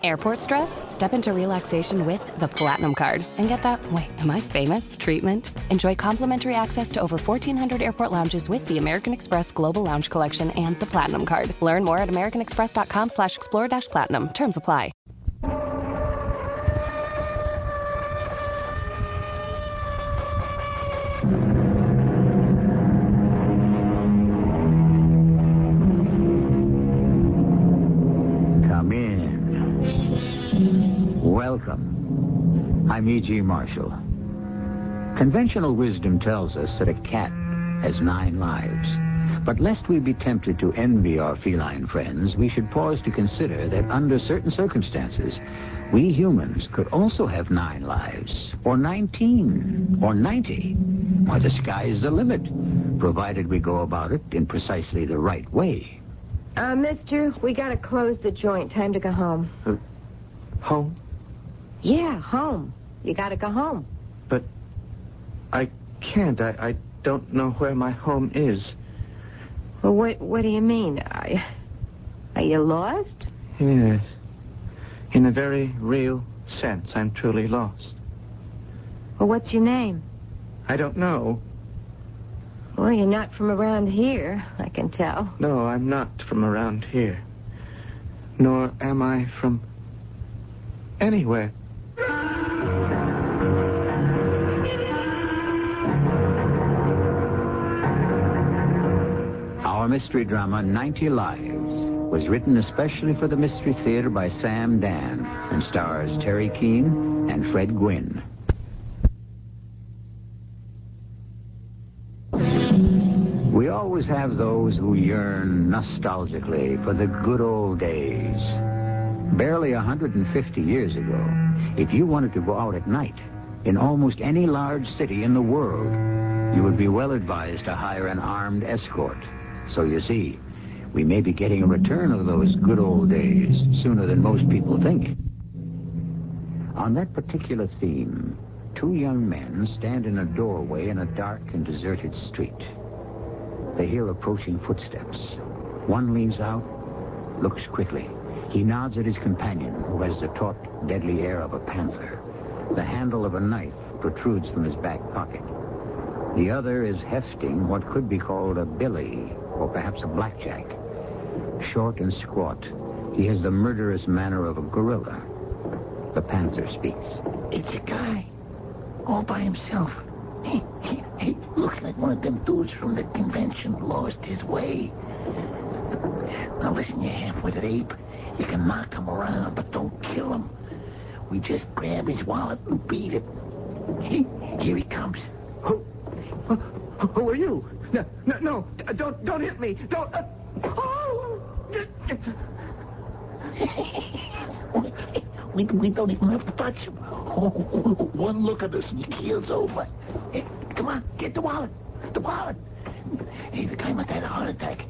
Airport stress? Step into relaxation with the Platinum Card and get that, wait, am I famous? Treatment. Enjoy complimentary access to over 1,400 airport lounges with the American Express Global Lounge Collection and the Platinum Card. Learn more at americanexpress.com/explore-platinum. Terms apply. Welcome. I'm E.G. Marshall. Conventional wisdom tells us that a cat has 9 lives. But lest we be tempted to envy our feline friends, we should pause to consider that under certain circumstances, we humans could also have 9 lives, or 19, or 90. Or the sky's the limit, provided we go about it in precisely the right way. Mister, we gotta close the joint. Time to go home. Home? Yeah, home. You gotta go home. But I can't. I don't know where my home is. Well, what do you mean? Are you lost? Yes. In a very real sense, I'm truly lost. Well, what's your name? I don't know. Well, you're not from around here, I can tell. No, I'm not from around here. Nor am I from anywhere. Our mystery drama, 90 Lives, was written especially for the Mystery Theater by Sam Dan and stars Terry Keane and Fred Gwynne. We always have those who yearn nostalgically for the good old days. Barely 150 years ago, if you wanted to go out at night in almost any large city in the world, you would be well advised to hire an armed escort. So you see, we may be getting a return of those good old days sooner than most people think. On that particular theme, 2 young men stand in a doorway in a dark and deserted street. They hear approaching footsteps. One leans out, looks quickly. He nods at his companion, who has the taut, deadly air of a panther. The handle of a knife protrudes from his back pocket. The other is hefting what could be called a billy, or perhaps a blackjack. Short and squat, he has the murderous manner of a gorilla. The panther speaks. It's a guy, all by himself. He looks like one of them dudes from the convention lost his way. Now listen, you half-witted ape. You can knock him around, but don't kill him. We just grab his wallet and beat him. Here he comes. Who are you? No, don't hit me. Don't. We don't even have to touch him. One look at us and he keels over. Hey, come on, get the wallet. The wallet. Hey, the guy must have had a heart attack.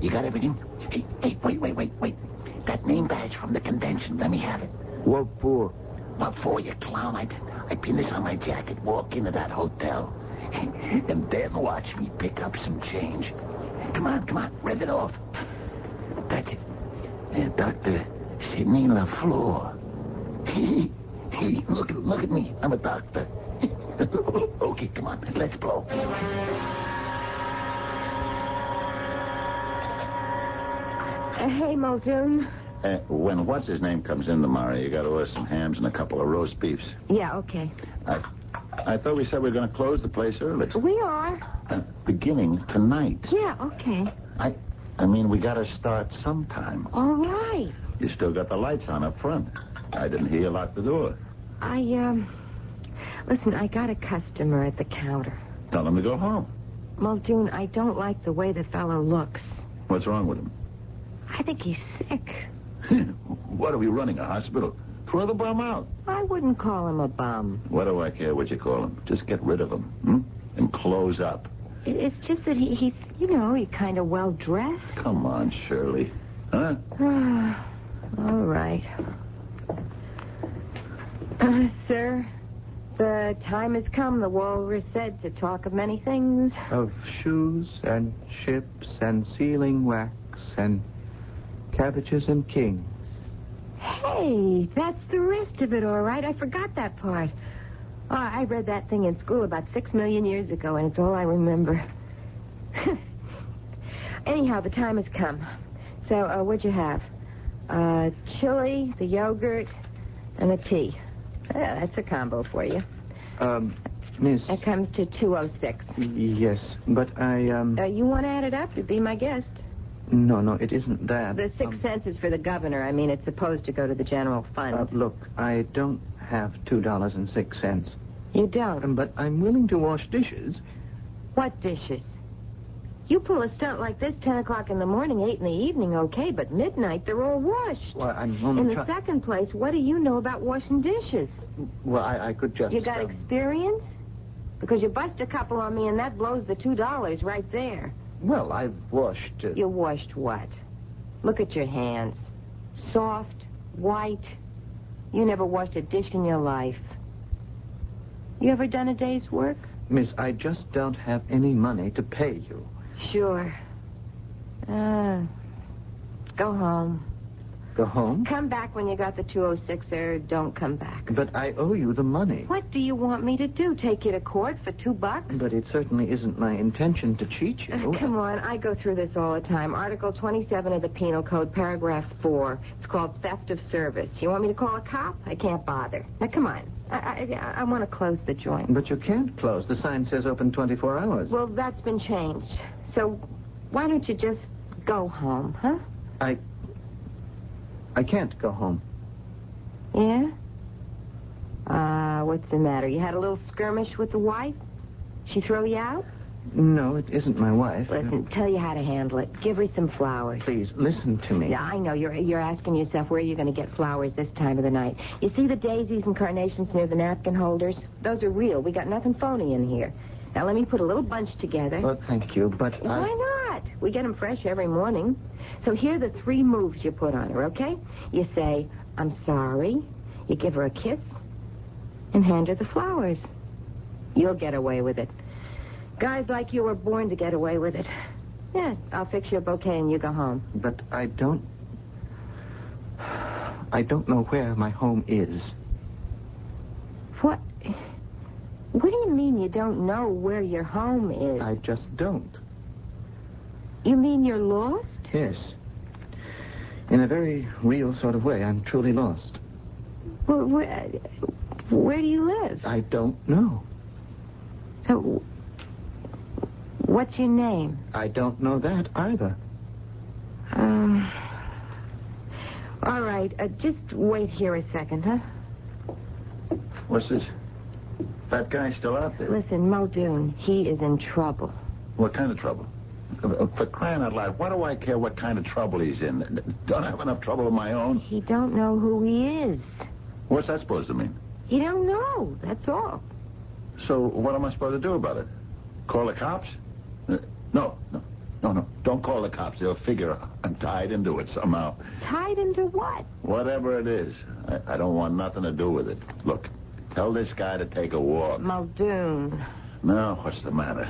You got everything? Hey, wait. That name badge from the convention, let me have it. What for? What for, you clown? I pin this on my jacket, walk into that hotel, and then watch me pick up some change. Come on, rev it off. That's it. Dr. Sidney LaFleur. Hey, look at me. I'm a doctor. Okay, come on, let's blow. Hey, Muldoon. When what's-his-name comes in tomorrow, you got to order some hams and a couple of roast beefs. Yeah, okay. I thought we said we were going to close the place early. We are. Beginning tonight. Yeah, okay. I mean, we got to start sometime. All right. You still got the lights on up front. I didn't hear you lock the door. Listen, I got a customer at the counter. Tell him to go home. Muldoon, I don't like the way the fellow looks. What's wrong with him? I think he's sick. What, are we running a hospital? Throw the bum out. I wouldn't call him a bum. What do I care what you call him? Just get rid of him, and close up. It's just that he's kind of well-dressed. Come on, Shirley. Huh? All right. Sir, the time has come, the walrus said, to talk of many things. Of shoes and ships and sealing wax and cabbages and kings. Hey, that's the rest of it, all right. I forgot that part. Oh, I read that thing in school about 6 million years ago, and it's all I remember. Anyhow, the time has come. So, what'd you have? Chili, the yogurt, and the tea. Yeah, that's a combo for you. Miss... That comes to $2.06. Yes, but You want to add it up? You'd be my guest. No, it isn't that. The 6 cents is for the governor. I mean, it's supposed to go to the general fund. Look, I don't have $2.06. You don't? But I'm willing to wash dishes. What dishes? You pull a stunt like this 10 o'clock in the morning, 8 in the evening, okay, but midnight, they're all washed. Well, I'm only In the second place, what do you know about washing dishes? Well, I could just... You got experience? Because you bust a couple on me, and that blows the $2 right there. Well, I've washed... You washed what? Look at your hands. Soft, white. You never washed a dish in your life. You ever done a day's work? Miss, I just don't have any money to pay you. Sure. Go home. Go home? Come back when you got the 206, or don't come back. But I owe you the money. What do you want me to do? Take you to court for $2? But it certainly isn't my intention to cheat you. Come on, I go through this all the time. Article 27 of the Penal Code, paragraph 4. It's called theft of service. You want me to call a cop? I can't bother. Now, come on. I want to close the joint. But you can't close. The sign says open 24 hours. Well, that's been changed. So why don't you just go home, huh? I can't go home. Yeah? What's the matter? You had a little skirmish with the wife? She throw you out? No, it isn't my wife. Listen, tell you how to handle it. Give her some flowers. Please, listen to me. Yeah, I know. You're asking yourself where you're going to get flowers this time of the night. You see the daisies and carnations near the napkin holders? Those are real. We got nothing phony in here. Now, let me put a little bunch together. Well, thank you, but Why not? We get them fresh every morning. So here are the 3 moves you put on her, okay? You say, I'm sorry. You give her a kiss and hand her the flowers. You'll get away with it. Guys like you were born to get away with it. Yeah, I'll fix you a bouquet and you go home. But I don't know where my home is. What? What do you mean you don't know where your home is? I just don't. You mean you're lost? Yes. In a very real sort of way, I'm truly lost. Well, where do you live? I don't know. So, what's your name? I don't know that either. All right, just wait here a second, huh? What's this? That guy still out there? Listen, Muldoon, he is in trouble. What kind of trouble? For crying out loud, why do I care what kind of trouble he's in? Don't I have enough trouble of my own? He don't know who he is. What's that supposed to mean? He don't know, that's all. So what am I supposed to do about it? Call the cops? No. Don't call the cops. They'll figure I'm tied into it somehow. Tied into what? Whatever it is. I don't want nothing to do with it. Look, tell this guy to take a walk. Muldoon. No, what's the matter?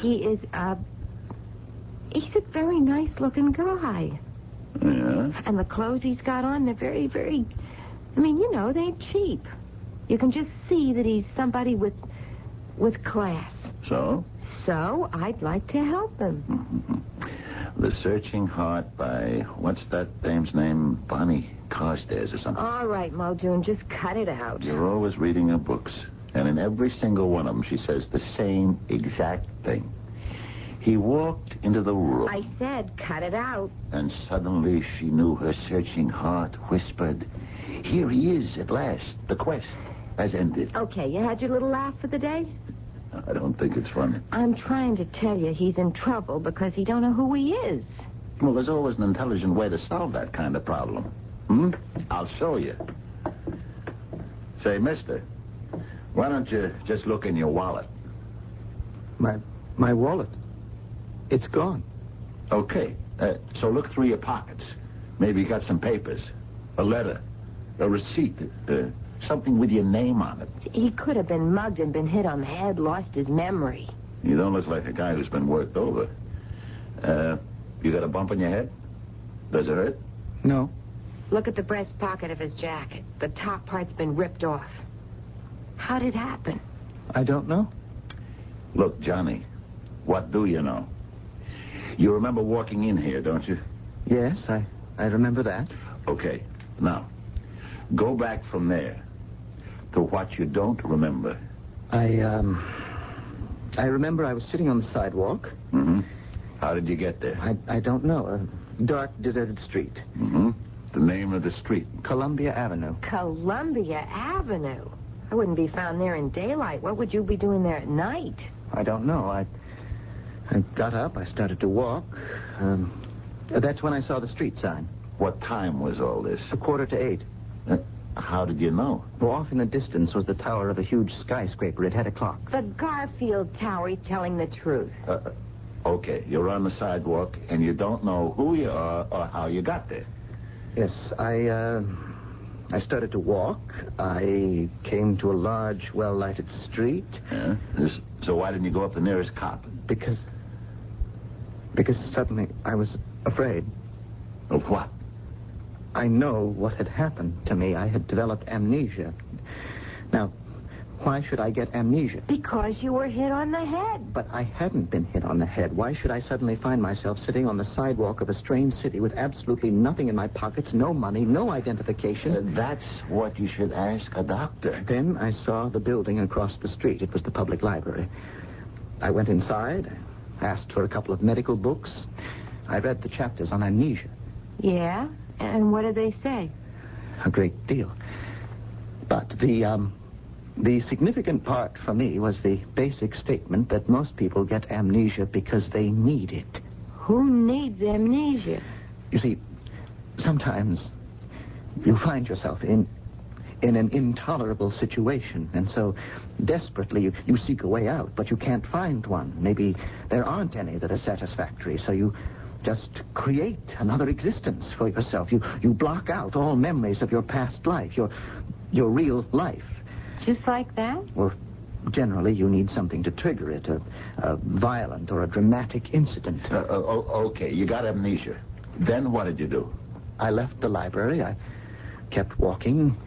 He's a very nice-looking guy. Yeah? And the clothes he's got on, they're very, very... I mean, you know, they ain't cheap. You can just see that he's somebody with class. So? So, I'd like to help him. Mm-hmm. The Searching Heart by, what's that dame's name? Bonnie Carstairs or something. All right, Muldoon, just cut it out. You're always reading her books. And in every single one of them, she says the same exact thing. He walked into the room. I said cut it out. And suddenly she knew her searching heart whispered, here he is at last. The quest has ended. Okay, you had your little laugh for the day? I don't think it's funny. I'm trying to tell you he's in trouble because he don't know who he is. Well, there's always an intelligent way to solve that kind of problem. I'll show you. Say, mister, why don't you just look in your wallet? My wallet? It's gone. Okay, so look through your pockets. Maybe you got some papers, a letter, a receipt, something with your name on it. He could have been mugged and been hit on the head, lost his memory. You don't look like a guy who's been worked over. You got a bump on your head? Does it hurt? No. Look at the breast pocket of his jacket. The top part's been ripped off. How'd it happen? I don't know. Look, Johnny, what do you know? You remember walking in here, don't you? Yes, I remember that. Okay. Now, go back from there to what you don't remember. I remember I was sitting on the sidewalk. Mm-hmm. How did you get there? I don't know. A dark, deserted street. Mm-hmm. The name of the street? Columbia Avenue. Columbia Avenue? I wouldn't be found there in daylight. What would you be doing there at night? I don't know. I got up. I started to walk. That's when I saw the street sign. What time was all this? 7:45. How did you know? Well, off in the distance was the tower of a huge skyscraper. It had a clock. The Garfield Tower. He's telling the truth. Okay, you're on the sidewalk, and you don't know who you are or how you got there. Yes, I started to walk. I came to a large, well-lighted street. Yeah? So why didn't you go up the nearest cop? Because suddenly I was afraid. Of what? I know what had happened to me. I had developed amnesia. Now, why should I get amnesia? Because you were hit on the head. But I hadn't been hit on the head. Why should I suddenly find myself sitting on the sidewalk of a strange city with absolutely nothing in my pockets, no money, no identification? That's what you should ask a doctor. Then I saw the building across the street. It was the public library. I went inside, asked for a couple of medical books. I read the chapters on amnesia. Yeah? And what did they say? A great deal. But the significant part for me was the basic statement that most people get amnesia because they need it. Who needs amnesia? You see, sometimes you find yourself in an intolerable situation, and so desperately you seek a way out, but you can't find one. Maybe there aren't any that are satisfactory, so you just create another existence for yourself. You block out all memories of your past life, your real life. Just like that? Well, generally you need something to trigger it, a violent or a dramatic incident. Okay, you got amnesia. Then what did you do? I left the library. I kept walking.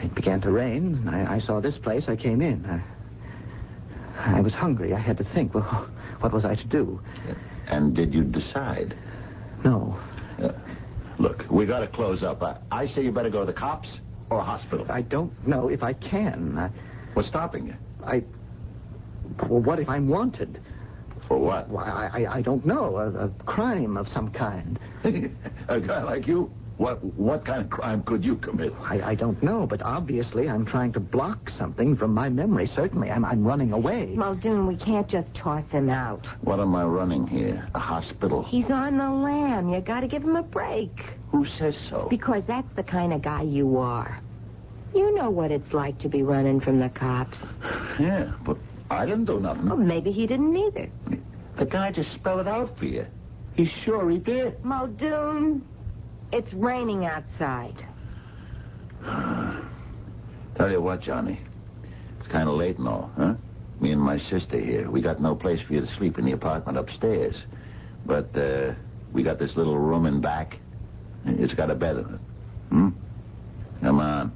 It began to rain. I saw this place. I came in. I was hungry. I had to think, well, what was I to do? And did you decide? No. Look, we got to close up. I say you better go to the cops or hospital. I don't know if I can. What's stopping you? Well, what if I'm wanted? For what? Why, I don't know. A crime of some kind. A guy like you? What kind of crime could you commit? I don't know, but obviously I'm trying to block something from my memory. Certainly, I'm running away. Muldoon, we can't just toss him out. What am I running here? A hospital? He's on the lam. You got to give him a break. Who says so? Because that's the kind of guy you are. You know what it's like to be running from the cops. Yeah, but I didn't do nothing. Well, maybe he didn't either. The guy just spelled it out for you. He's sure he did. Muldoon, it's raining outside. Tell you what, Johnny. It's kind of late and all, huh? Me and my sister here, we got no place for you to sleep in the apartment upstairs. But, we got this little room in back. It's got a bed in it. Come on.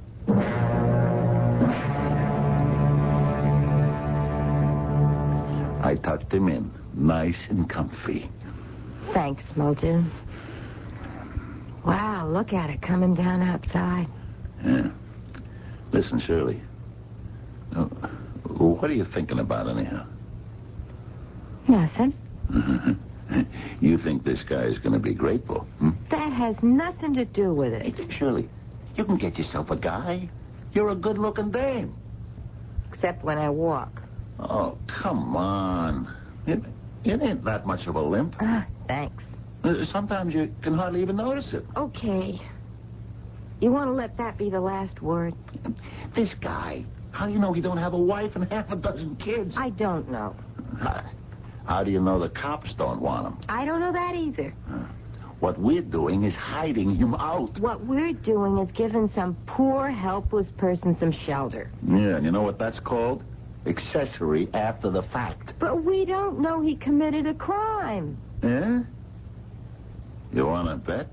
I tucked him in, nice and comfy. Thanks, Muldoon. Wow, look at it coming down outside. Yeah. Listen, Shirley. What are you thinking about, anyhow? Nothing. You think this guy is going to be grateful? That has nothing to do with it. Shirley, you can get yourself a guy. You're a good-looking dame. Except when I walk. Oh, come on. It ain't that much of a limp. Thanks. Sometimes you can hardly even notice it. Okay. You want to let that be the last word? This guy, how do you know he don't have a wife and half a dozen kids? I don't know. How do you know the cops don't want him? I don't know that either. What we're doing is hiding him out. What we're doing is giving some poor, helpless person some shelter. Yeah, and you know what that's called? Accessory after the fact. But we don't know he committed a crime. Yeah? You want to bet?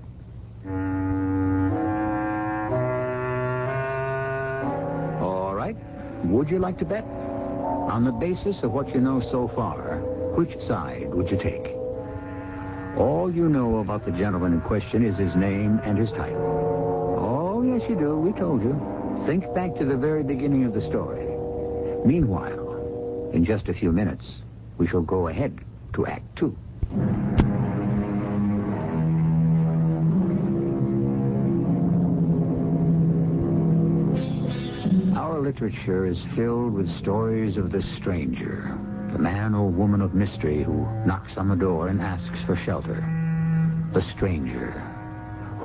Would you like to bet? On the basis of what you know so far, which side would you take? All you know about the gentleman in question is his name and his title. Oh, yes, you do. We told you. Think back to the very beginning of the story. Meanwhile, in just a few minutes, we shall go ahead to Act 2. Our literature is filled with stories of the stranger, the man or woman of mystery who knocks on the door and asks for shelter. The stranger.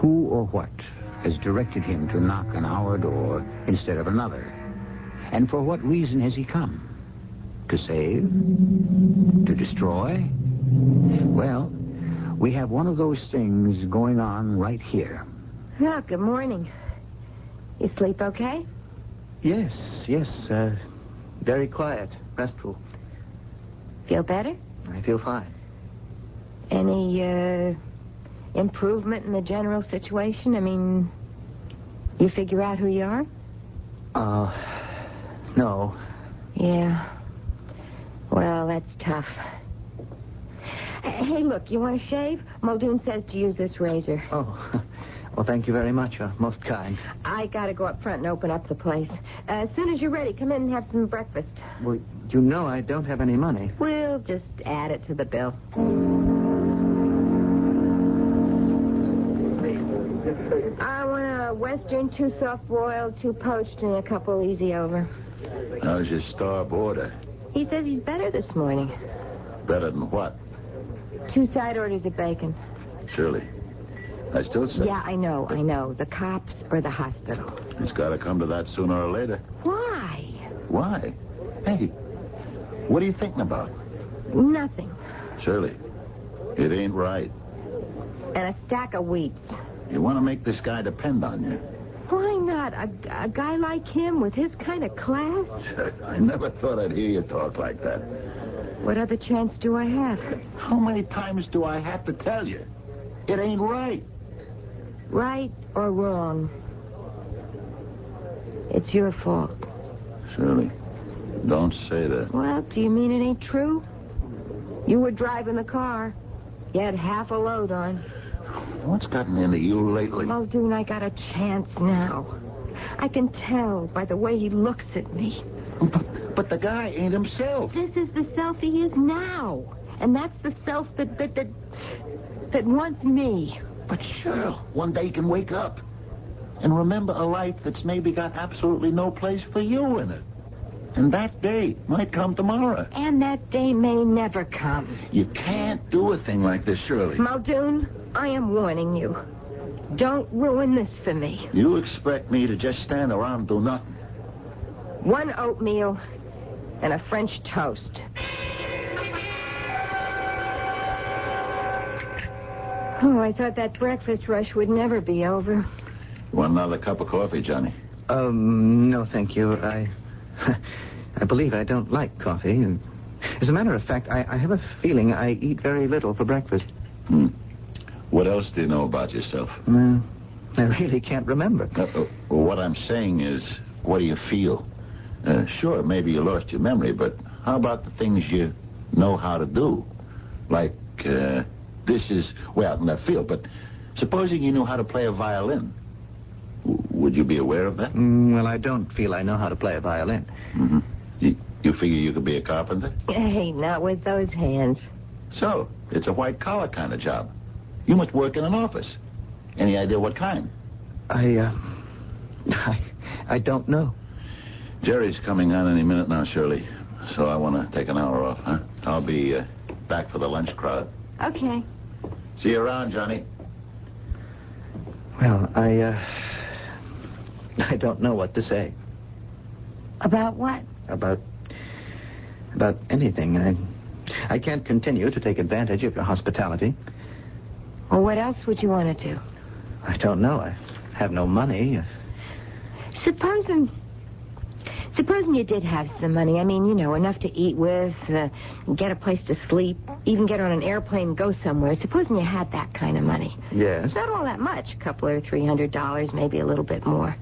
Who or what has directed him to knock on our door instead of another? And for what reason has he come? To save? To destroy? Well, we have one of those things going on right here. Well, good morning. You sleep okay? Yes. Very quiet, restful. Feel better? I feel fine. Any, improvement in the general situation? I mean, you figure out who you are? No. Yeah. Well, that's tough. Hey, look, you want to shave? Muldoon says to use this razor. Oh, well, thank you very much. You're most kind. I got to go up front and open up the place. As soon as you're ready, come in and have some breakfast. Well, you know I don't have any money. We'll just add it to the bill. I want a Western, 2 soft-boiled, 2 poached, and a couple easy over. How's your starve order? He says he's better this morning. Better than what? 2 side orders of bacon. Shirley, I still say... Yeah, I know. The cops or the hospital. It's got to come to that sooner or later. Why? Why? Hey, what are you thinking about? Nothing. Shirley, it ain't right. And a stack of wheats. You want to make this guy depend on you. Why not? A guy like him with his kind of class? I never thought I'd hear you talk like that. What other chance do I have? How many times do I have to tell you? It ain't right. Right or wrong? It's your fault. Shirley, don't say that. Well, do you mean it ain't true? You were driving the car. You had half a load on. What's gotten into you lately? Muldoon, I got a chance now. I can tell by the way he looks at me. But the guy ain't himself. This is the self he is now. And that's the self that wants me. But sure, one day you can wake up and remember a life that's maybe got absolutely no place for you in it. And that day might come tomorrow. And that day may never come. You can't do a thing like this, Shirley. Muldoon, I am warning you. Don't ruin this for me. You expect me to just stand around and do nothing? 1 oatmeal and a French toast. Oh, I thought that breakfast rush would never be over. You want another cup of coffee, Johnny? No, thank you. I believe I don't like coffee. As a matter of fact, I have a feeling I eat very little for breakfast. What else do you know about yourself? I really can't remember. Well, what I'm saying is, what do you feel? Sure, maybe you lost your memory, but how about the things you know how to do? Like, this is, well, left field, but supposing you knew how to play a violin, would you be aware of that? Well, I don't feel I know how to play a violin. Mm-hmm. You figure you could be a carpenter? Hey, not with those hands. So, it's a white-collar kind of job. You must work in an office. Any idea what kind? I don't know. Jerry's coming on any minute now, Shirley. So I want to take an hour off, huh? I'll be back for the lunch crowd. Okay. See you around, Johnny. Well, I don't know what to say. About what? About anything. I can't continue to take advantage of your hospitality. Well, what else would you want to do? I don't know. I have no money. Supposing you did have some money. I mean, you know, enough to eat with, get a place to sleep, even get on an airplane and go somewhere. Supposing you had that kind of money. Yes. It's not all that much. A couple or $300, maybe a little bit more.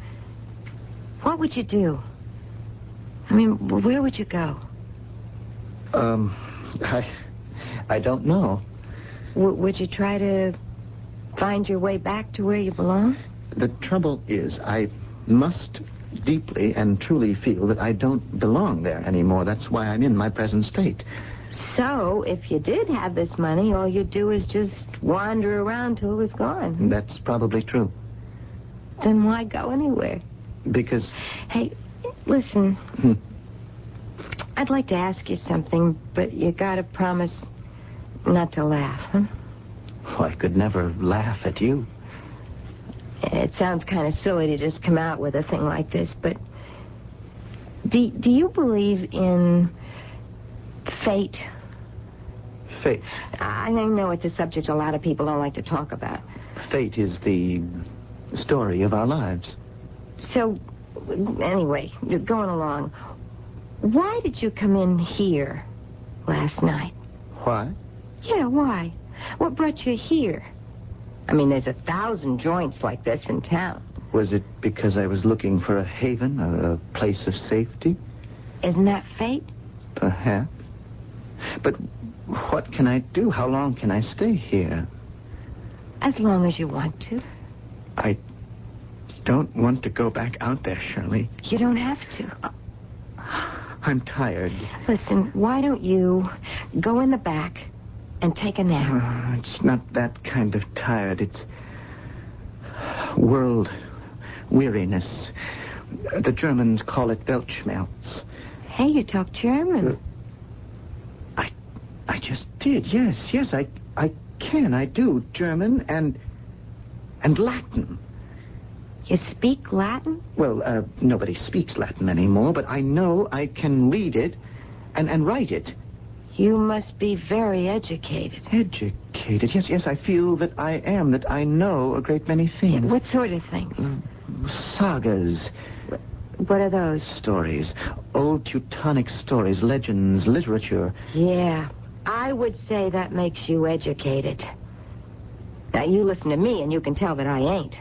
What would you do? I mean, where would you go? I don't know. Would you try to find your way back to where you belong? The trouble is, I must deeply and truly feel that I don't belong there anymore. That's why I'm in my present state. So, if you did have this money, all you'd do is just wander around till it was gone. That's probably true. Then why go anywhere? Because... Hey, listen. I'd like to ask you something, but you gotta promise not to laugh, huh? Oh, I could never laugh at you. It sounds kind of silly to just come out with a thing like this, but do you believe in fate? Fate? I know it's a subject a lot of people don't like to talk about. Fate is the story of our lives. So, anyway, going along, why did you come in here last night? Why? Yeah, why? What brought you here? I mean, there's 1,000 joints like this in town. Was it because I was looking for a haven, a place of safety? Isn't that fate? Perhaps. But what can I do? How long can I stay here? As long as you want to. I don't want to go back out there, Shirley. You don't have to. I'm tired. Listen, why don't you go in the back and take a nap? It's not that kind of tired. It's world weariness. The Germans call it Weltschmerz. Hey, you talk German. I just did. Yes, I can. I do. German and Latin. You speak Latin? Well, nobody speaks Latin anymore, but I know I can read it and write it. You must be very educated. Educated? Yes, I feel that I am, that I know a great many things. What sort of things? Sagas. What are those? Stories. Old Teutonic stories, legends, literature. Yeah, I would say that makes you educated. Now, you listen to me, and you can tell that I ain't.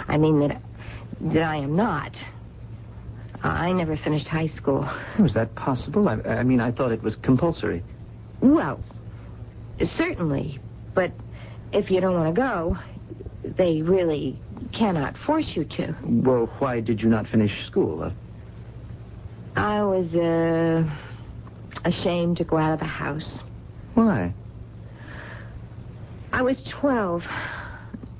I mean that I am not. I never finished high school. Was that possible? I mean, I thought it was compulsory. Well, certainly. But if you don't want to go, they really cannot force you to. Well, why did you not finish school? I was ashamed to go out of the house. Why? I was 12.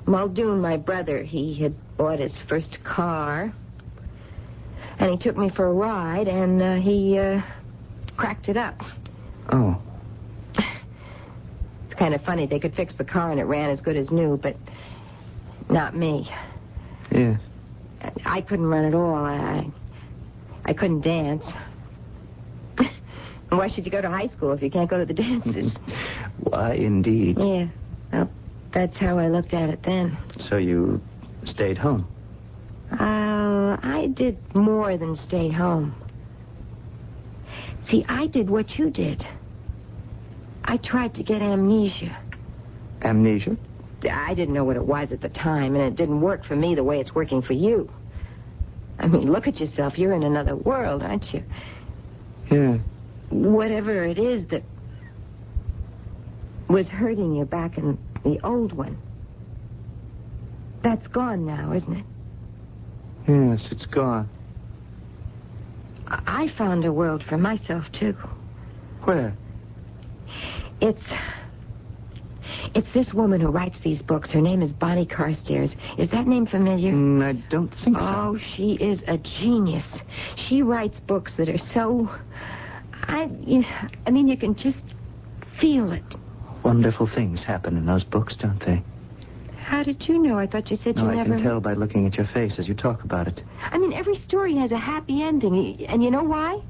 Muldoon, my brother, he had bought his first car. And he took me for a ride, and he cracked it up. Oh. It's kind of funny. They could fix the car, and it ran as good as new, but not me. Yes. I couldn't run at all. I couldn't dance. Why should you go to high school if you can't go to the dances? Why, indeed. Yeah. Well, that's how I looked at it then. So you stayed home? I did more than stay home. See, I did what you did. I tried to get amnesia. Amnesia? I didn't know what it was at the time, and it didn't work for me the way it's working for you. I mean, look at yourself. You're in another world, aren't you? Yeah. Whatever it is that was hurting you back in the old one, that's gone now, isn't it? Yes, it's gone. I found a world for myself, too. Where? It's this woman who writes these books. Her name is Bonnie Carstairs. Is that name familiar? I don't think so. Oh, she is a genius. She writes books that are so... I mean, you can just feel it. Wonderful things happen in those books, don't they? How did you know? I thought you said you I never... can tell by looking at your face as you talk about it. I mean, every story has a happy ending. And you know why?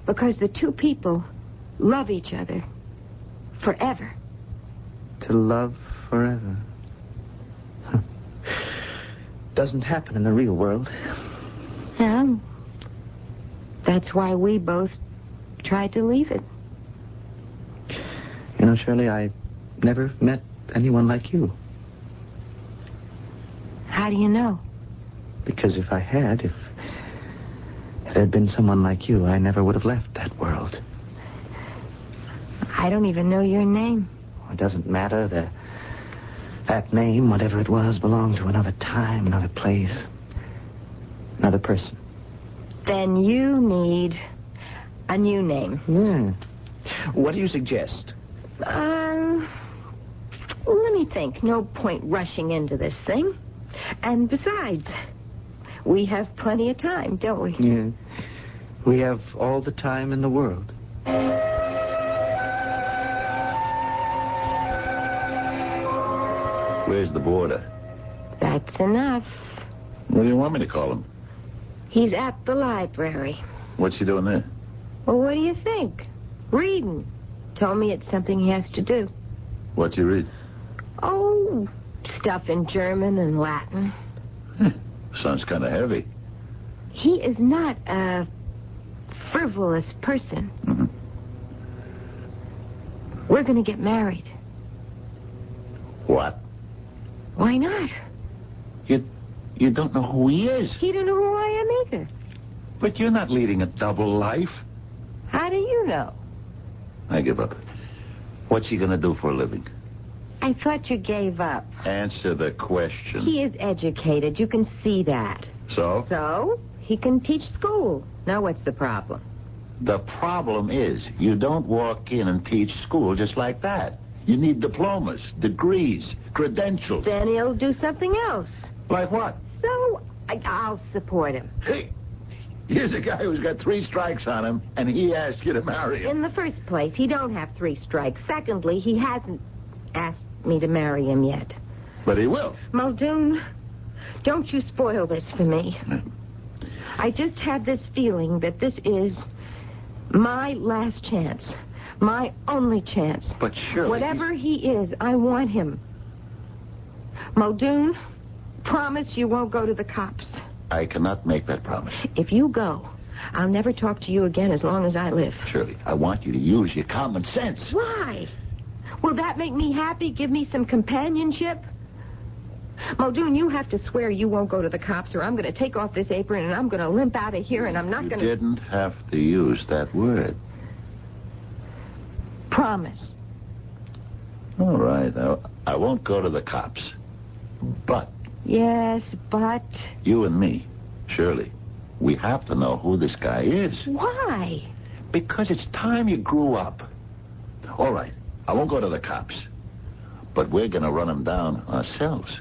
Because the two people love each other forever. To love forever. Doesn't happen in the real world. Well, that's why we both tried to leave it. You know, Shirley, I never met anyone like you. How do you know? Because if I had, if there had been someone like you, I never would have left that world. I don't even know your name. It doesn't matter. That name, whatever it was, belonged to another time, another place, another person. Then you need a new name. What do you suggest? Let me think. No point rushing into this thing. And besides, we have plenty of time, don't we? Yeah. We have all the time in the world. Where's the boarder? That's enough. What do you want me to call him? He's at the library. What's he doing there? Well, what do you think? Reading. Told me it's something he has to do. What's he read? Oh, stuff in German and Latin. Sounds kind of heavy. He is not a frivolous person. Mm-hmm. We're going to get married. What? Why not? You don't know who he is. He don't know who I am either. But you're not leading a double life. How do you know? I give up. What's he going to do for a living? I thought you gave up. Answer the question. He is educated. You can see that. So? So? He can teach school. Now what's the problem? The problem is you don't walk in and teach school just like that. You need diplomas, degrees, credentials. Then he'll do something else. Like what? So, I'll support him. Hey, here's a guy who's got 3 strikes on him, and he asked you to marry him. In the first place, he don't have 3 strikes. Secondly, he hasn't asked me to marry him yet. But he will. Muldoon, don't you spoil this for me. I just have this feeling that this is my last chance. My only chance. But surely... Whatever he is, I want him. Muldoon, promise you won't go to the cops. I cannot make that promise. If you go, I'll never talk to you again as long as I live. Shirley, I want you to use your common sense. Why? Will that make me happy? Give me some companionship? Muldoon, you have to swear you won't go to the cops, or I'm going to take off this apron and I'm going to limp out of here, and I'm not going to... You didn't have to use that word. Promise. All right. I won't go to the cops. But... Yes, but... You and me, Shirley, we have to know who this guy is. Why? Because it's time you grew up. All right. I won't go to the cops. But we're going to run him down ourselves.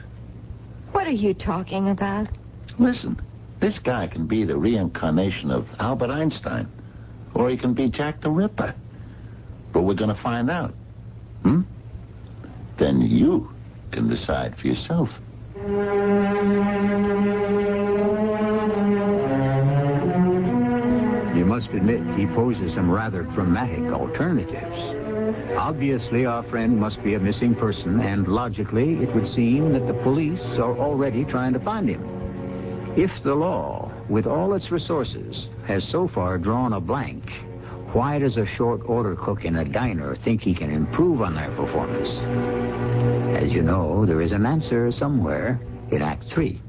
What are you talking about? Listen, this guy can be the reincarnation of Albert Einstein. Or he can be Jack the Ripper. But we're going to find out. Then you can decide for yourself. You must admit he poses some rather dramatic alternatives. Obviously, our friend must be a missing person, and logically, it would seem that the police are already trying to find him. If the law, with all its resources, has so far drawn a blank, why does a short order cook in a diner think he can improve on their performance? As you know, there is an answer somewhere in Act 3.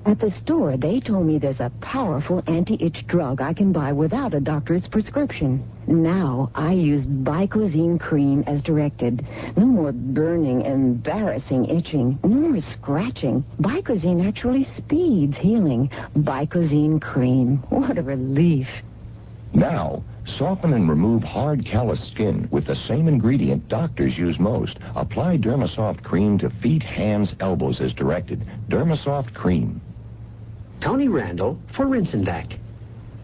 At the store, they told me there's a powerful anti-itch drug I can buy without a doctor's prescription. Now, I use Bicozine cream as directed. No more burning, embarrassing itching. No more scratching. Bicozine actually speeds healing. Bicozine cream. What a relief. Now, soften and remove hard, callous skin with the same ingredient doctors use most. Apply Dermasoft cream to feet, hands, elbows as directed. Dermasoft cream. Tony Randall for Rinse and Vac.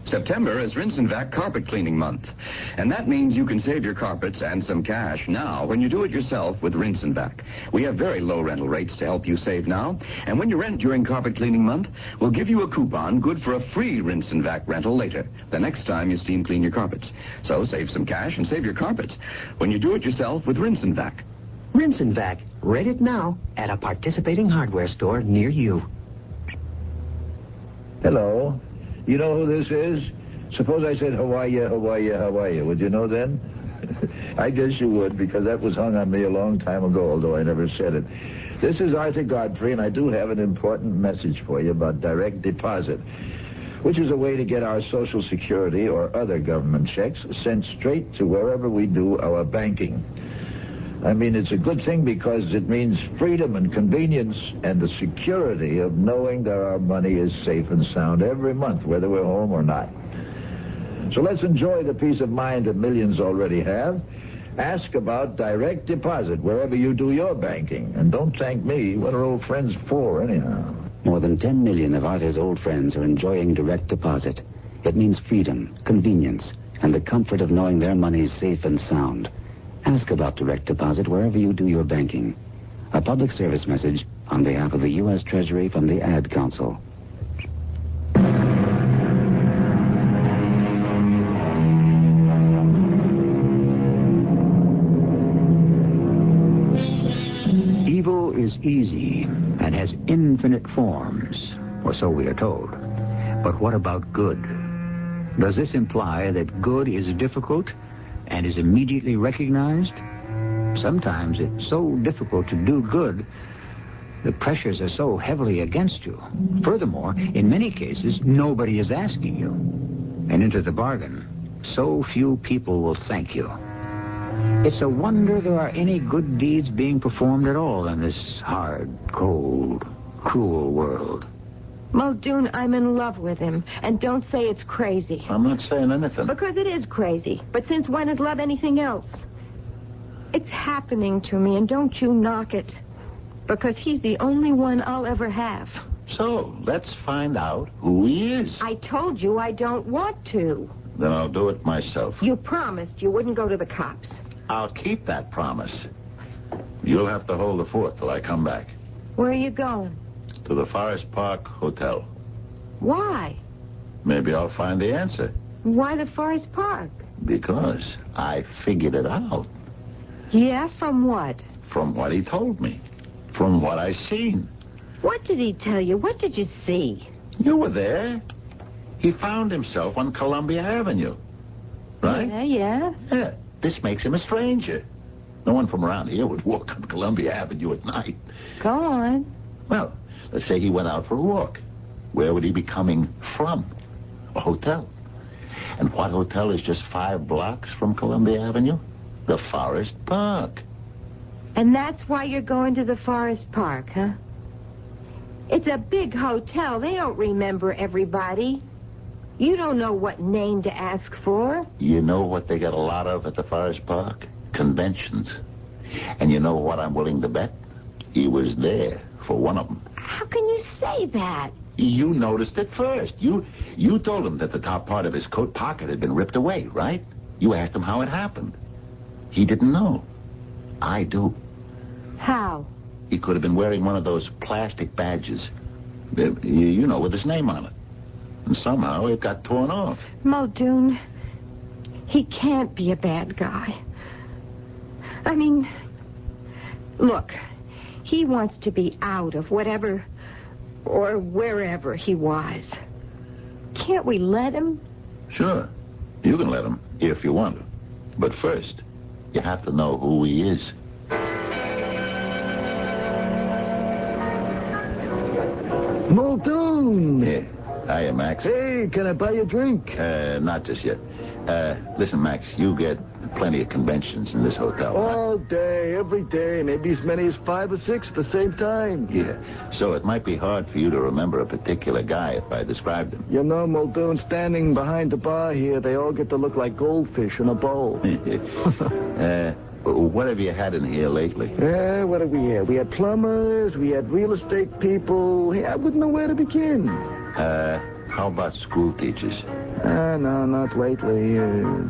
September is Rinse and Vac Carpet Cleaning Month. And that means you can save your carpets and some cash now when you do it yourself with Rinse and Vac. We have very low rental rates to help you save now. And when you rent during Carpet Cleaning Month, we'll give you a coupon good for a free Rinse and Vac rental later, the next time you steam clean your carpets. So save some cash and save your carpets when you do it yourself with Rinse and Vac. Rinse and Vac. Rate it now at a participating hardware store near you. Hello. You know who this is? Suppose I said Hawaii, Hawaii, Hawaii. Would you know then? I guess you would, because that was hung on me a long time ago, although I never said it. This is Arthur Godfrey, and I do have an important message for you about direct deposit. which is a way to get our Social Security or other government checks sent straight to wherever we do our banking. I mean, it's a good thing because it means freedom and convenience and the security of knowing that our money is safe and sound every month, whether we're home or not. So let's enjoy the peace of mind that millions already have. Ask about direct deposit wherever you do your banking. And don't thank me. What are old friends for, anyhow? More than 10 million of Arthur's old friends are enjoying direct deposit. It means freedom, convenience, and the comfort of knowing their money's safe and sound. Ask about direct deposit wherever you do your banking. A public service message on behalf of the U.S. Treasury from the Ad Council. Evil is easy and has infinite forms, or so we are told. But what about good? Does this imply that good is difficult and is immediately recognized? Sometimes it's so difficult to do good, the pressures are so heavily against you. Furthermore, in many cases, nobody is asking you. And into the bargain, so few people will thank you. It's a wonder there are any good deeds being performed at all in this hard, cold, cruel world. Muldoon, I'm in love with him. And don't say it's crazy. I'm not saying anything. Because it is crazy. But since when is love anything else? It's happening to me, and don't you knock it. Because he's the only one I'll ever have. So, let's find out who he is. I told you I don't want to. Then I'll do it myself. You promised you wouldn't go to the cops. I'll keep that promise. You'll have to hold the fort till I come back. Where are you going? To the Forest Park Hotel. Why? Maybe I'll find the answer. Why the Forest Park? Because I figured it out. Yeah, from what? From what he told me. From what I seen. What did he tell you? What did you see? You were there. He found himself on Columbia Avenue. Right? Yeah. Yeah. This makes him a stranger. No one from around here would walk on Columbia Avenue at night. Go on. Well, let's say he went out for a walk. Where would he be coming from? A hotel. And what hotel is just 5 blocks from Columbia Avenue? The Forest Park. And that's why you're going to the Forest Park, huh? It's a big hotel. They don't remember everybody. You don't know what name to ask for. You know what they got a lot of at the Forest Park? Conventions. And you know what I'm willing to bet? He was there for one of them. How can you say that? You noticed it first. You told him that the top part of his coat pocket had been ripped away, right? You asked him how it happened. He didn't know. I do. How? He could have been wearing one of those plastic badges. You know, with his name on it. And somehow it got torn off. Muldoon, he can't be a bad guy. I mean, look, he wants to be out of whatever or wherever he was. Can't we let him? Sure. You can let him if you want to. But first, you have to know who he is. Muldoon! Yeah. Hiya, Max. Hey, can I buy you a drink? Not just yet. Listen, Max, you get plenty of conventions in this hotel. All day, every day, maybe as many as 5 or 6 at the same time. Yeah. So it might be hard for you to remember a particular guy if I described him. You know, Muldoon, standing behind the bar here, they all get to look like goldfish in a bowl. What have you had in here lately? What have we had? We had plumbers, we had real estate people. Hey, I wouldn't know where to begin. How about school teachers? No, not lately.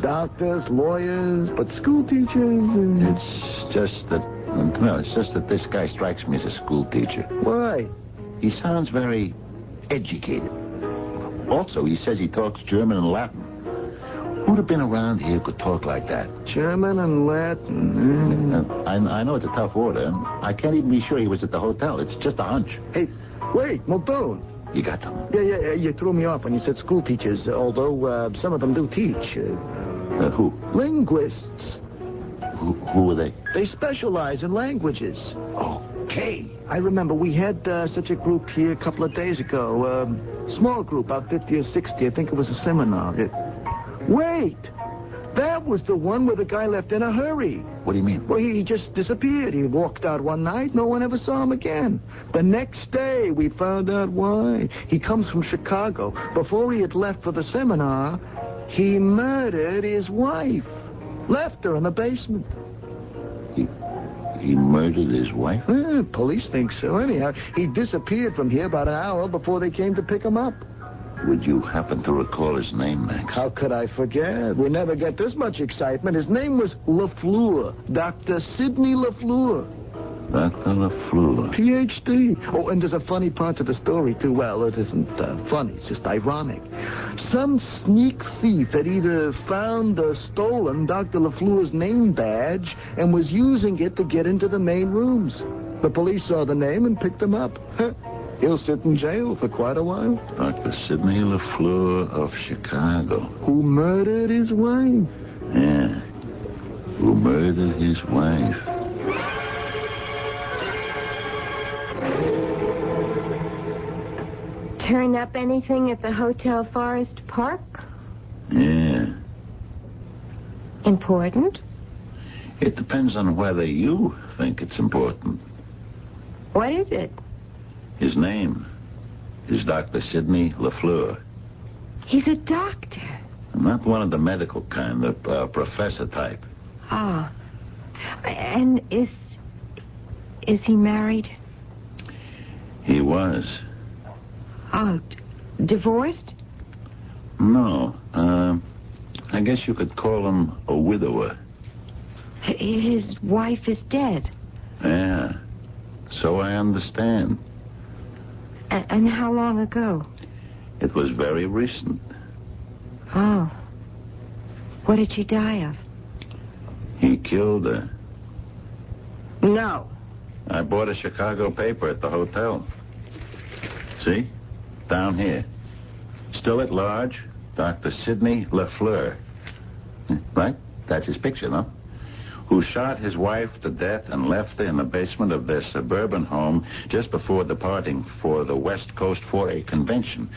Doctors, lawyers, but school teachers... It's just that this guy strikes me as a school teacher. Why? He sounds very educated. Also, he says he talks German and Latin. Who'd have been around here could talk like that? German and Latin. I know it's a tough order. I can't even be sure he was at the hotel. It's just a hunch. Hey, wait, Muldoon. You got them? Yeah, you threw me off when you said school teachers, although some of them do teach. Who? Linguists. Who are they? They specialize in languages. Oh, Okay. I remember we had such a group here a couple of days ago. Small group, about 50 or 60. I think it was a seminar. Wait! That was the one where the guy left in a hurry. What do you mean? Well, he just disappeared. He walked out one night. No one ever saw him again. The next day, we found out why. He comes from Chicago. Before he had left for the seminar, he murdered his wife. Left her in the basement. He murdered his wife? Police think so. Anyhow, he disappeared from here about an hour before they came to pick him up. Would you happen to recall his name, Max? How could I forget? We never get this much excitement. His name was LaFleur. Dr. Sidney LaFleur. Dr. LaFleur. Ph.D. Oh, and there's a funny part to the story, too. Well, it isn't funny. It's just ironic. Some sneak thief had either found or stolen Dr. LaFleur's name badge and was using it to get into the main rooms. The police saw the name and picked him up. He'll sit in jail for quite a while. Dr. Sidney LaFleur of Chicago. Who murdered his wife. Yeah. Who murdered his wife. Turn up anything at the Hotel Forest Park? Yeah. Important? It depends on whether you think it's important. What is it? His name is Dr. Sidney LaFleur. He's a doctor. Not one of the medical kind, the professor type. Ah. And is he married? He was. Oh, divorced? No. I guess you could call him a widower. His wife is dead. Yeah. So I understand. And how long ago? It was very recent. Oh. What did she die of? He killed her. No. I bought a Chicago paper at the hotel. See? Down here. Still at large, Dr. Sidney LaFleur. Right? That's his picture, no? Who shot his wife to death and left her in the basement of their suburban home just before departing for the West Coast for a convention.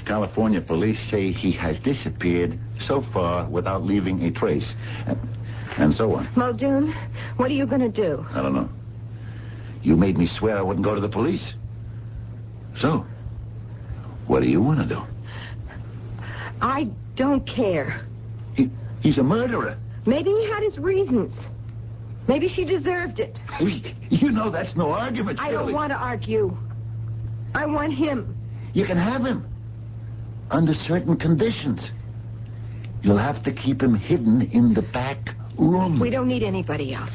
California police say he has disappeared so far without leaving a trace. And so on. Muldoon, what are you going to do? I don't know. You made me swear I wouldn't go to the police. So, what do you want to do? I don't care. He's a murderer. Maybe he had his reasons. Maybe she deserved it. You know that's no argument, Shirley. I don't want to argue. I want him. You can have him. Under certain conditions. You'll have to keep him hidden in the back room. We don't need anybody else.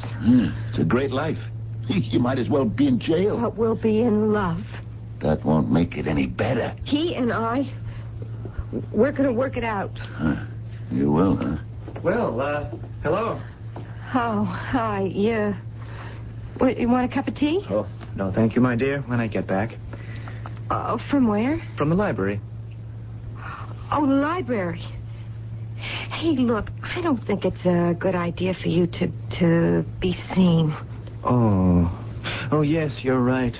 It's a great life. You might as well be in jail. But we'll be in love. That won't make it any better. He and I, we're going to work it out. You will, huh? Well, hello. Oh, hi. Yeah. What, you want a cup of tea? Oh, no, thank you, my dear. When I get back. From where? From the library. Oh, the library. Hey, look, I don't think it's a good idea for you to be seen. Oh, yes, you're right.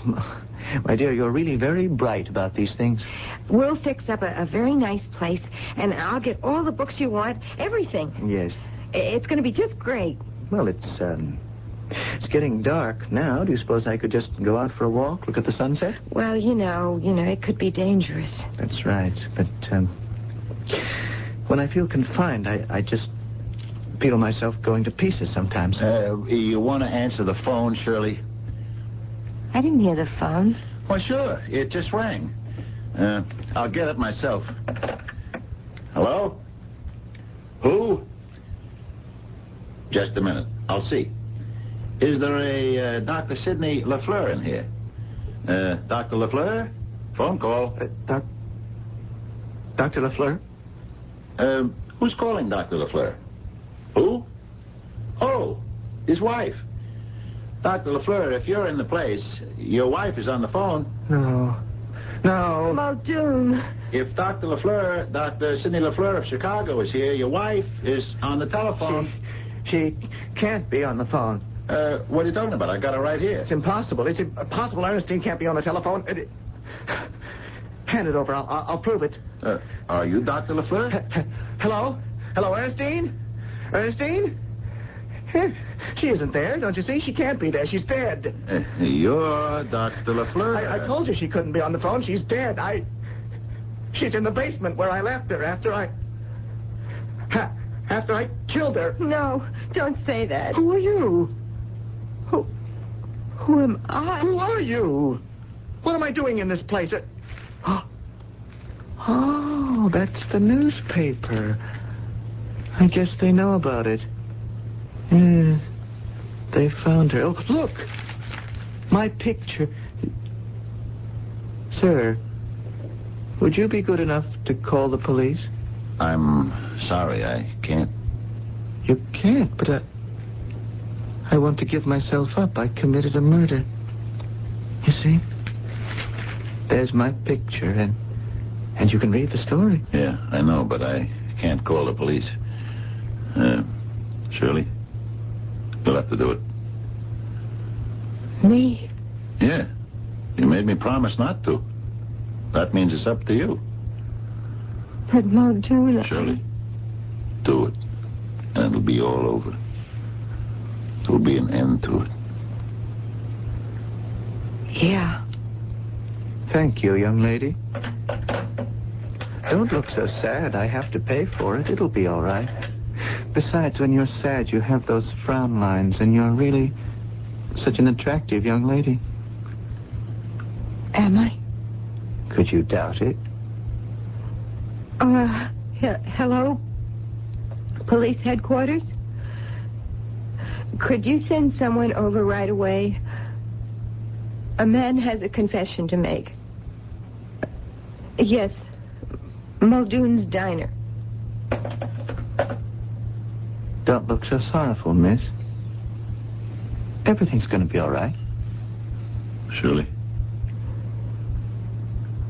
My dear, you're really very bright about these things. We'll fix up a very nice place, and I'll get all the books you want, everything. Yes. It's going to be just great. Well, it's getting dark now. Do you suppose I could just go out for a walk, look at the sunset? Well, you know, it could be dangerous. That's right. But when I feel confined, I just feel myself going to pieces sometimes. You want to answer the phone, Shirley? I didn't hear the phone. Well, sure. It just rang. I'll get it myself. Hello? Who? Just a minute. I'll see. Is there a Dr. Sidney LaFleur in here? Dr. LaFleur? Phone call. Dr. LaFleur? Who's calling Dr. LaFleur? Who? Oh, his wife. Dr. LaFleur, if you're in the place, your wife is on the phone. No. Muldoon. If Dr. LaFleur, Dr. Sidney LaFleur of Chicago is here, your wife is on the telephone. She can't be on the phone. What are you talking about? I got it right here. It's impossible. It's impossible. Ernestine can't be on the telephone. Hand it over. I'll prove it. Are you Dr. LaFleur? Hello? Hello, Ernestine? Ernestine? She isn't there. Don't you see? She can't be there. She's dead. You're Dr. LaFleur. I told you she couldn't be on the phone. She's dead. She's in the basement where I left her after I killed her. No, don't say that. Who are you? Who am I? Who are you? What am I doing in this place? Oh, that's the newspaper. I guess they know about it. Yes, they found her. Oh, look! My picture. Sir, would you be good enough to call the police? I'm sorry, I can't. You can't, but I want to give myself up. I committed a murder. You see? There's my picture, and you can read the story. Yeah, I know, but I can't call the police. Shirley, you'll have to do it. Me? Yeah. You made me promise not to. That means it's up to you. But Muldoon... Shirley, do it. And it'll be all over. There'll be an end to it. Yeah. Thank you, young lady. Don't look so sad. I have to pay for it. It'll be all right. Besides, when you're sad, you have those frown lines, and you're really such an attractive young lady. Am I? Could you doubt it? Hello? Police headquarters? Could you send someone over right away? A man has a confession to make. Yes. Muldoon's Diner. Don't look so sorrowful, miss. Everything's going to be all right. Shirley.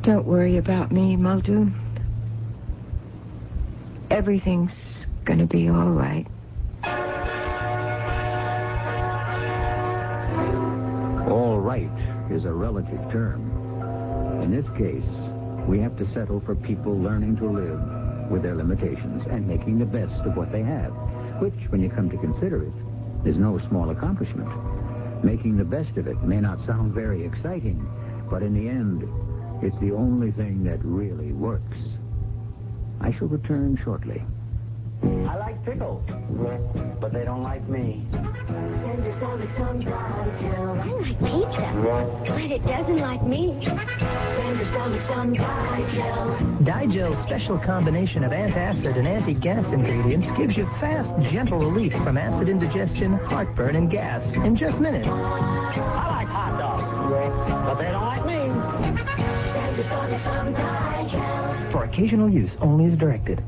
Don't worry about me, Muldoon. Everything's going to be all right. All right is a relative term. In this case, we have to settle for people learning to live with their limitations and making the best of what they have, which, when you come to consider it, is no small accomplishment. Making the best of it may not sound very exciting, but in the end, it's the only thing that really works. I shall return shortly. I like pickles, but they don't like me. I like pizza, but it doesn't like me. Digel's special combination of antacid and anti-gas ingredients gives you fast, gentle relief from acid indigestion, heartburn, and gas in just minutes. I like hot dogs, but they don't like me. For occasional use only as directed.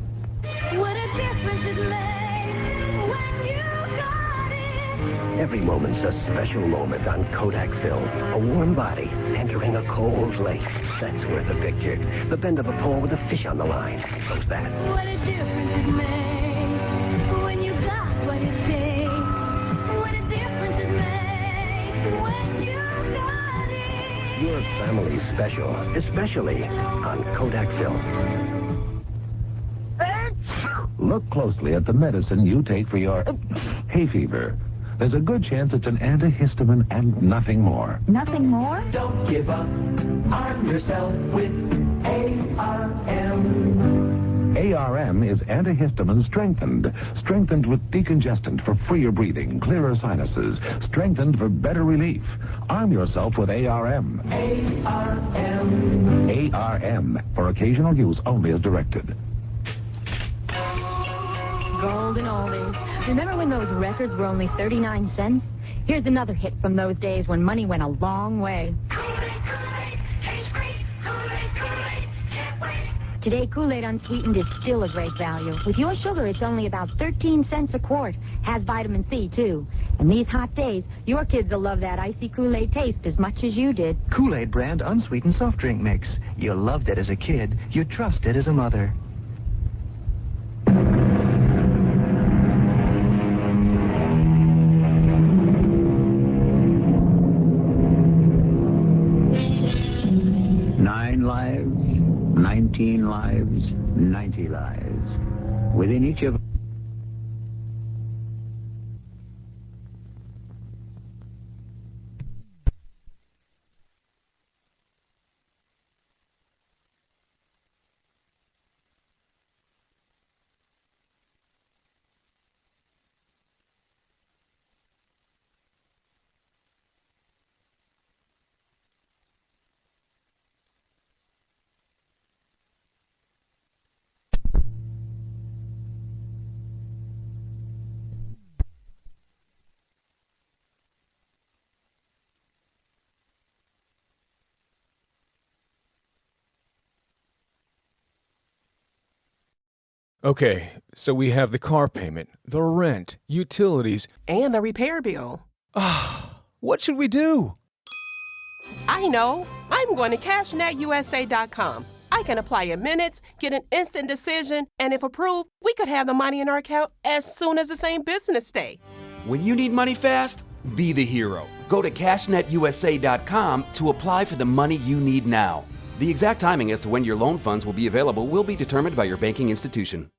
What a difference it makes when you got it. Every moment's a special moment on Kodak film. A warm body entering a cold lake. That's worth a picture. The bend of a pole with a fish on the line. So's that. What a difference it makes when you got what it takes. What a difference it makes when you got it. Your family's special, especially on Kodak film. Look closely at the medicine you take for your hay fever. There's a good chance it's an antihistamine and nothing more. Nothing more? Don't give up. Arm yourself with ARM. ARM is antihistamine strengthened with decongestant for freer breathing, clearer sinuses, strengthened for better relief. Arm yourself with ARM. ARM. ARM, for occasional use only as directed. Golden oldies. Remember when those records were only 39 cents? Here's another hit from those days when money went a long way. Today, Kool-Aid unsweetened is still a great value. With your sugar, it's only about 13 cents a quart. Has vitamin C, too. And these hot days, your kids will love that icy Kool-Aid taste as much as you did. Kool-Aid brand unsweetened soft drink mix. You loved it as a kid. You trust it as a mother. 15 lives, 90 lives. Within each of Okay, so we have the car payment, the rent, utilities, and the repair bill. What should we do? I know. I'm going to CashNetUSA.com. I can apply in minutes, get an instant decision, and if approved, we could have the money in our account as soon as the same business day. When you need money fast, be the hero. Go to CashNetUSA.com to apply for the money you need now. The exact timing as to when your loan funds will be available will be determined by your banking institution.